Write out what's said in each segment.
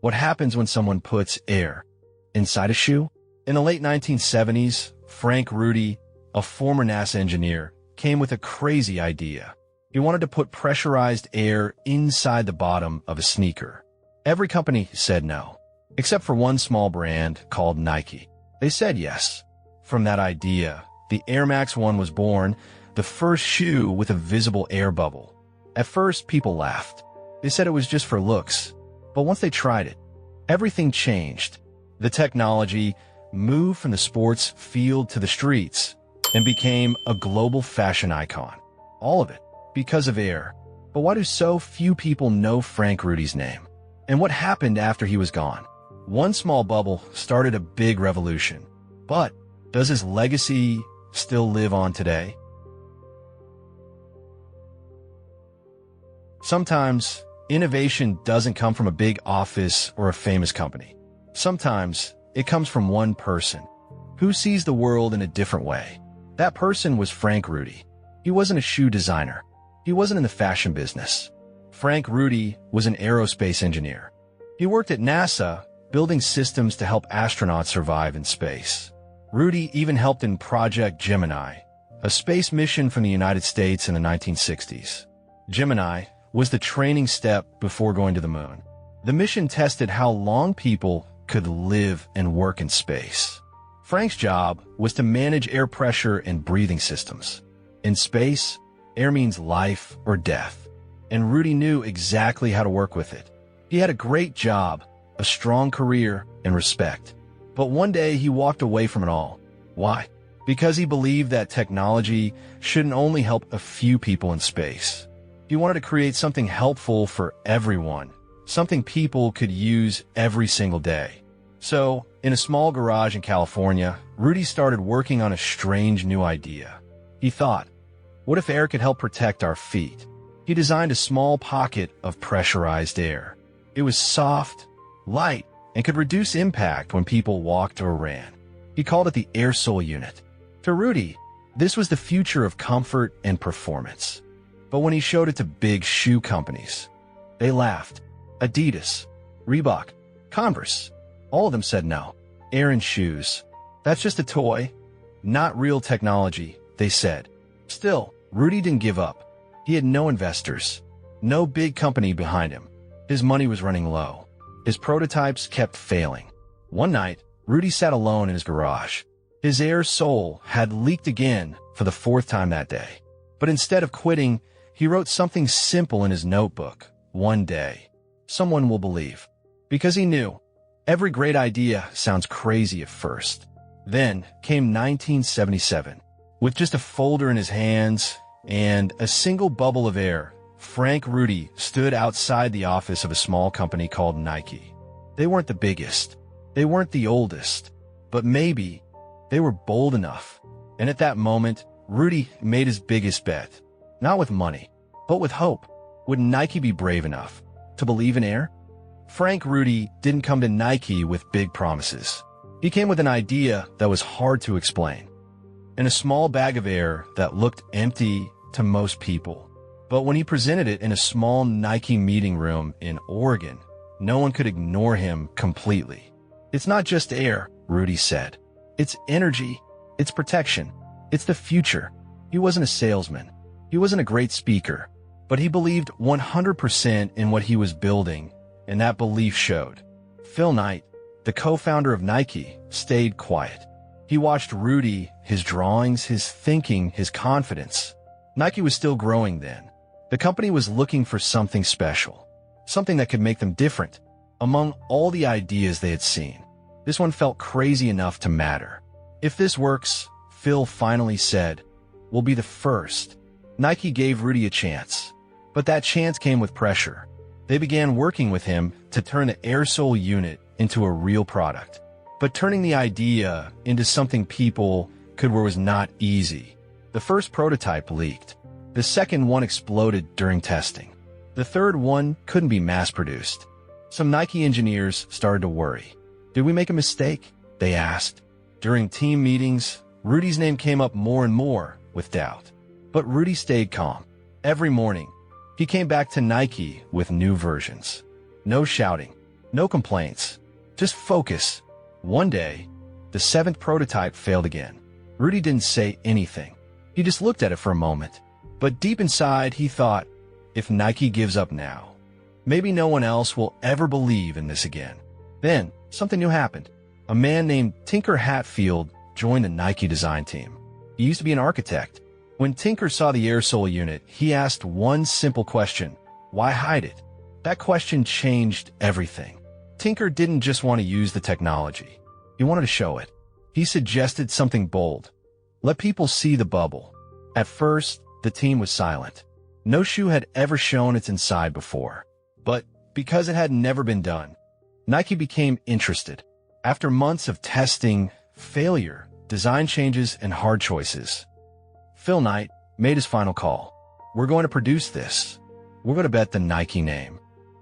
What happens when someone puts air inside a shoe? In the late 1970s, Frank Rudy, a former NASA engineer, came with a crazy idea. He wanted to put pressurized air inside the bottom of a sneaker. Every company said no, except for one small brand called Nike. They said yes. From that idea, the Air Max 1 was born, the first shoe with a visible air bubble. At first, people laughed. They said it was just for looks. But once they tried it, everything changed. The technology moved from the sports field to the streets and became a global fashion icon. All of it because of air. But why do so few people know Frank Rudy's name? And what happened after he was gone? One small bubble started a big revolution. But does his legacy still live on today? Sometimes, innovation doesn't come from a big office or a famous company. Sometimes, it comes from one person who sees the world in a different way. That person was Frank Rudy. He wasn't a shoe designer. He wasn't in the fashion business. Frank Rudy was an aerospace engineer. He worked at NASA, building systems to help astronauts survive in space. Rudy even helped in Project Gemini, a space mission from the United States in the 1960s. Gemini was the training step before going to the moon. The mission tested how long people could live and work in space. Frank's job was to manage air pressure and breathing systems. In space, air means life or death, and Rudy knew exactly how to work with it. He had a great job, a strong career, and respect. But one day he walked away from it all. Why? Because he believed that technology shouldn't only help a few people in space. He wanted to create something helpful for everyone, something people could use every single day. So, in a small garage in California, Rudy started working on a strange new idea. He thought, what if air could help protect our feet? He designed a small pocket of pressurized air. It was soft, light, and could reduce impact when people walked or ran. He called it the air sole unit. To Rudy, this was the future of comfort and performance. But when he showed it to big shoe companies, they laughed. Adidas, Reebok, Converse, all of them said no. Air in shoes. That's just a toy, not real technology, they said. Still, Rudy didn't give up. He had no investors, no big company behind him. His money was running low. His prototypes kept failing. One night, Rudy sat alone in his garage. His air sole had leaked again for the fourth time that day. But instead of quitting, he wrote something simple in his notebook. One day, someone will believe. Because he knew, every great idea sounds crazy at first. Then came 1977. With just a folder in his hands and a single bubble of air, Frank Rudy stood outside the office of a small company called Nike. They weren't the biggest. They weren't the oldest. But maybe they were bold enough. And at that moment, Rudy made his biggest bet. Not with money, but with hope. Would Nike be brave enough to believe in air? Frank Rudy didn't come to Nike with big promises. He came with an idea that was hard to explain. In a small bag of air that looked empty to most people. But when he presented it in a small Nike meeting room in Oregon, no one could ignore him completely. It's not just air, Rudy said. It's energy. It's protection. It's the future. He wasn't a salesman. He wasn't a great speaker. But he believed 100% in what he was building, and that belief showed. Phil Knight, the co-founder of Nike, stayed quiet. He watched Rudy, his drawings, his thinking, his confidence. Nike was still growing then. The company was looking for something special, something that could make them different. Among all the ideas they had seen, this one felt crazy enough to matter. If this works, Phil finally said, we'll be the first. Nike gave Rudy a chance, but that chance came with pressure. They began working with him to turn the air sole unit into a real product. But turning the idea into something people could wear was not easy. The first prototype leaked. The second one exploded during testing. The third one couldn't be mass-produced. Some Nike engineers started to worry. Did we make a mistake? They asked. During team meetings, Rudy's name came up more and more with doubt. But Rudy stayed calm. Every morning, he came back to Nike with new versions. No shouting, No complaints. Just focus. One day, the seventh prototype failed again. Rudy didn't say anything. He just looked at it for a moment. But deep inside, he thought, if Nike gives up now, maybe no one else will ever believe in this again. Then, something new happened. A man named Tinker Hatfield joined the Nike design team. He used to be an architect. When Tinker saw the air sole unit, he asked one simple question: why hide it? That question changed everything. Tinker didn't just want to use the technology. He wanted to show it. He suggested something bold. Let people see the bubble. At first, the team was silent. No shoe had ever shown its inside before. But because it had never been done, Nike became interested. After months of testing, failure, design changes, and hard choices, Phil Knight made his final call. We're going to produce this. We're going to bet the Nike name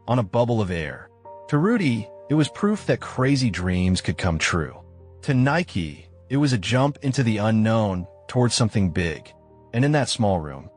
on a bubble of air. To Rudy, it was proof that crazy dreams could come true. To Nike, it was a jump into the unknown towards something big. And in that small room,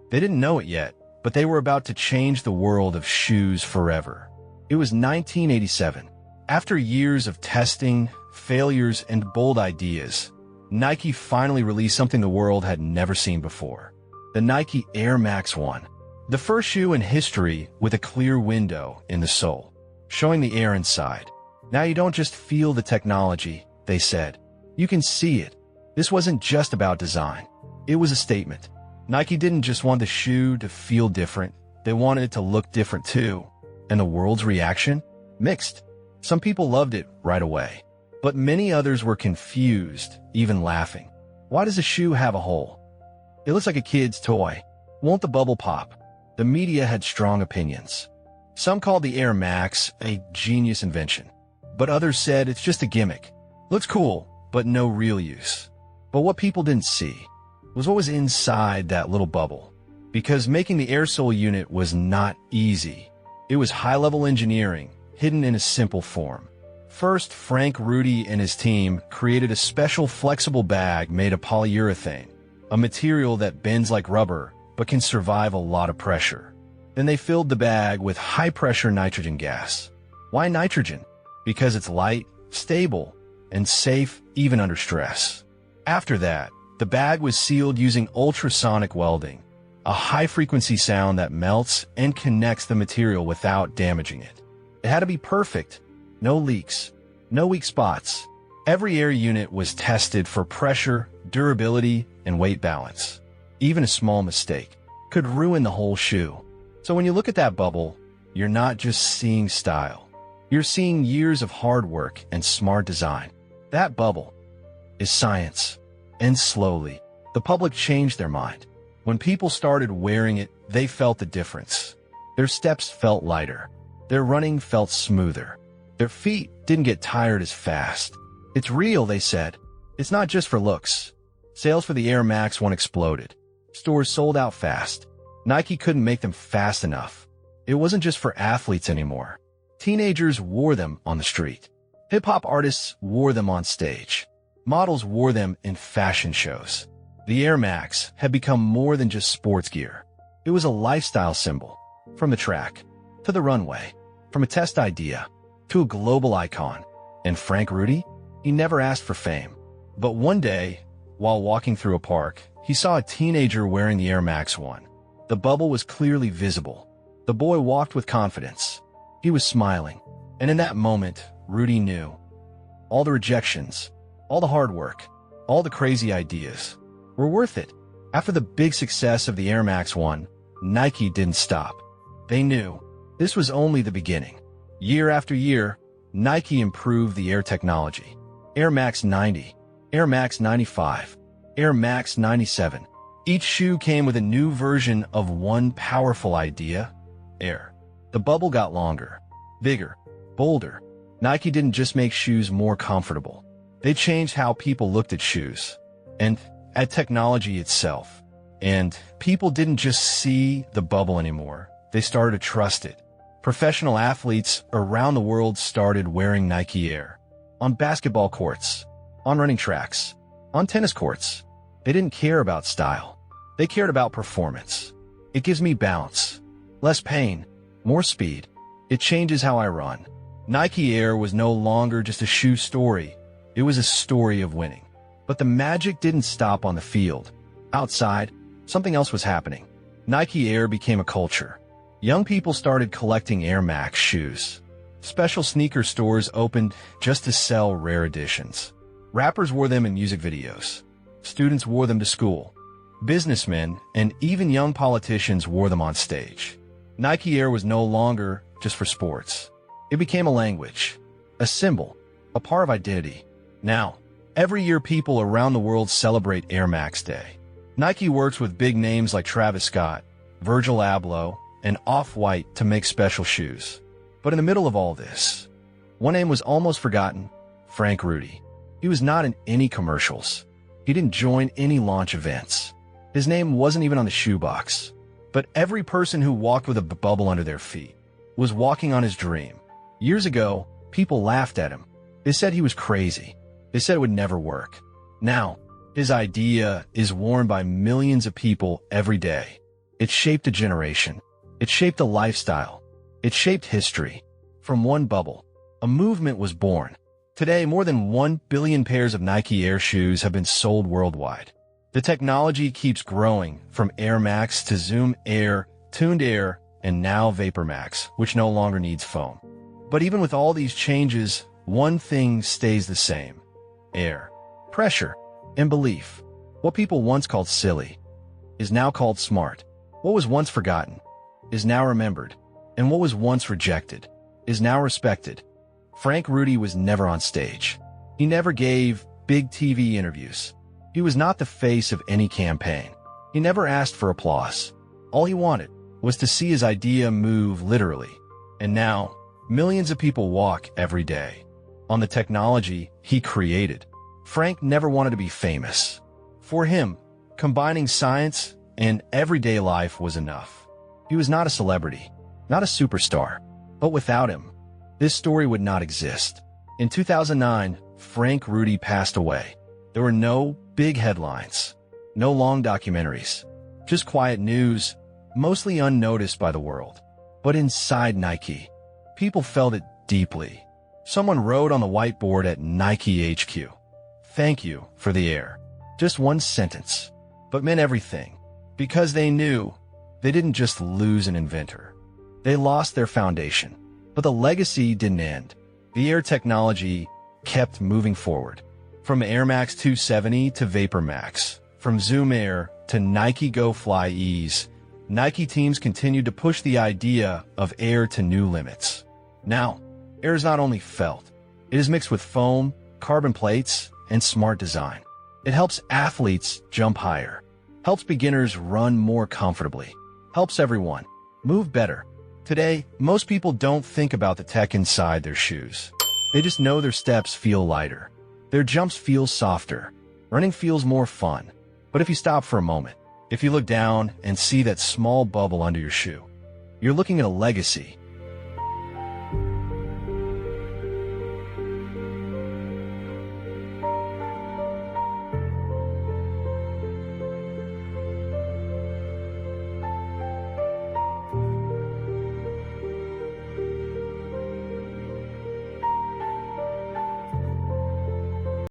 they didn't know it yet, but they were about to change the world of shoes forever. It was 1987. After years of testing, failures, and bold ideas, Nike finally released something the world had never seen before. The Nike Air Max 1. The first shoe in history with a clear window in the sole, showing the air inside. Now you don't just feel the technology, they said. You can see it. This wasn't just about design. It was a statement. Nike didn't just want the shoe to feel different. They wanted it to look different too. And the world's reaction? Mixed. Some people loved it right away, but many others were confused, even laughing. Why does a shoe have a hole? It looks like a kid's toy. Won't the bubble pop? The media had strong opinions. Some called the Air Max a genius invention, but others said it's just a gimmick. Looks cool, but no real use. But what people didn't see was what was inside that little bubble. Because making the air sole unit was not easy. It was high-level engineering, hidden in a simple form. First, Rudy and his team created a special flexible bag made of polyurethane, a material that bends like rubber but can survive a lot of pressure. Then they filled the bag with high-pressure nitrogen gas. Why nitrogen? Because it's light, stable, and safe even under stress. After that, the bag was sealed using ultrasonic welding, a high-frequency sound that melts and connects the material without damaging it. It had to be perfect. No leaks, no weak spots. Every air unit was tested for pressure, durability, and weight balance. Even a small mistake could ruin the whole shoe. So when you look at that bubble, you're not just seeing style. You're seeing years of hard work and smart design. That bubble is science. And slowly, the public changed their mind. When people started wearing it, they felt the difference. Their steps felt lighter. Their running felt smoother. Their feet didn't get tired as fast. It's real, they said. It's not just for looks. Sales for the Air Max 1 exploded. Stores sold out fast. Nike couldn't make them fast enough. It wasn't just for athletes anymore. Teenagers wore them on the street. Hip-hop artists wore them on stage. Models wore them in fashion shows. The Air Max had become more than just sports gear. It was a lifestyle symbol. From the track to the runway, from a test idea to a global icon. And Rudy, he never asked for fame. But one day, while walking through a park, he saw a teenager wearing the Air Max 1. The bubble was clearly visible. The boy walked with confidence. He was smiling. And in that moment, Rudy knew. All the rejections, all the hard work, all the crazy ideas were worth it. After the big success of the Air Max 1, Nike didn't stop. They knew this was only the beginning. Year after year, Nike improved the air technology. Air Max 90, Air Max 95, Air Max 97. Each shoe came with a new version of one powerful idea: air. The bubble got longer, bigger, bolder. Nike didn't just make shoes more comfortable. They changed how people looked at shoes and at technology itself. And people didn't just see the bubble anymore. They started to trust it. Professional athletes around the world started wearing Nike Air. On basketball courts, on running tracks, on tennis courts. They didn't care about style. They cared about performance. It gives me balance, less pain, more speed. It changes how I run. Nike Air was no longer just a shoe story, it was a story of winning. But the magic didn't stop on the field. Outside, something else was happening. Nike Air became a culture. Young people started collecting Air Max shoes. Special sneaker stores opened just to sell rare editions. Rappers wore them in music videos. Students wore them to school. Businessmen and even young politicians wore them on stage. Nike Air was no longer just for sports. It became a language, a symbol, a part of identity. Now, every year people around the world celebrate Air Max Day. Nike works with big names like Travis Scott, Virgil Abloh, and Off-White to make special shoes. But in the middle of all this, one name was almost forgotten: Frank Rudy. He was not in any commercials. He didn't join any launch events. His name wasn't even on the shoebox. But every person who walked with a bubble under their feet was walking on his dream. Years ago, people laughed at him. They said he was crazy. They said it would never work. Now, his idea is worn by millions of people every day. It shaped a generation. It shaped a lifestyle. It shaped history. From one bubble, a movement was born. Today, more than 1 billion pairs of Nike Air shoes have been sold worldwide. The technology keeps growing, from Air Max to Zoom Air, Tuned Air, and now Vapor Max, which no longer needs foam. But even with all these changes, one thing stays the same: air, pressure, and belief. What people once called silly is now called smart. What was once forgotten is now remembered, and what was once rejected is now respected. Frank Rudy was never on stage. He never gave big TV interviews. He was not the face of any campaign. He never asked for applause. All he wanted was to see his idea move literally. And now, millions of people walk every day on the technology he created. Frank never wanted to be famous. For him, combining science and everyday life was enough. He was not a celebrity, not a superstar, but without him, this story would not exist. In 2009, Frank Rudy passed away. There were no big headlines, no long documentaries, just quiet news, mostly unnoticed by the world. But inside Nike, people felt it deeply. Someone wrote on the whiteboard at Nike HQ, "Thank you for the air." Just one sentence, but meant everything. Because they knew they didn't just lose an inventor. They lost their foundation. But the legacy didn't end. The air technology kept moving forward. From Air Max 270 to Vapor Max, from Zoom Air to Nike Go Fly Ease, Nike teams continued to push the idea of air to new limits. Now, air is not only felt, it is mixed with foam, carbon plates, and smart design. It helps athletes jump higher, helps beginners run more comfortably, helps everyone move better. Today, most people don't think about the tech inside their shoes. They just know their steps feel lighter. Their jumps feel softer. Running feels more fun. But if you stop for a moment, if you look down and see that small bubble under your shoe, you're looking at a legacy.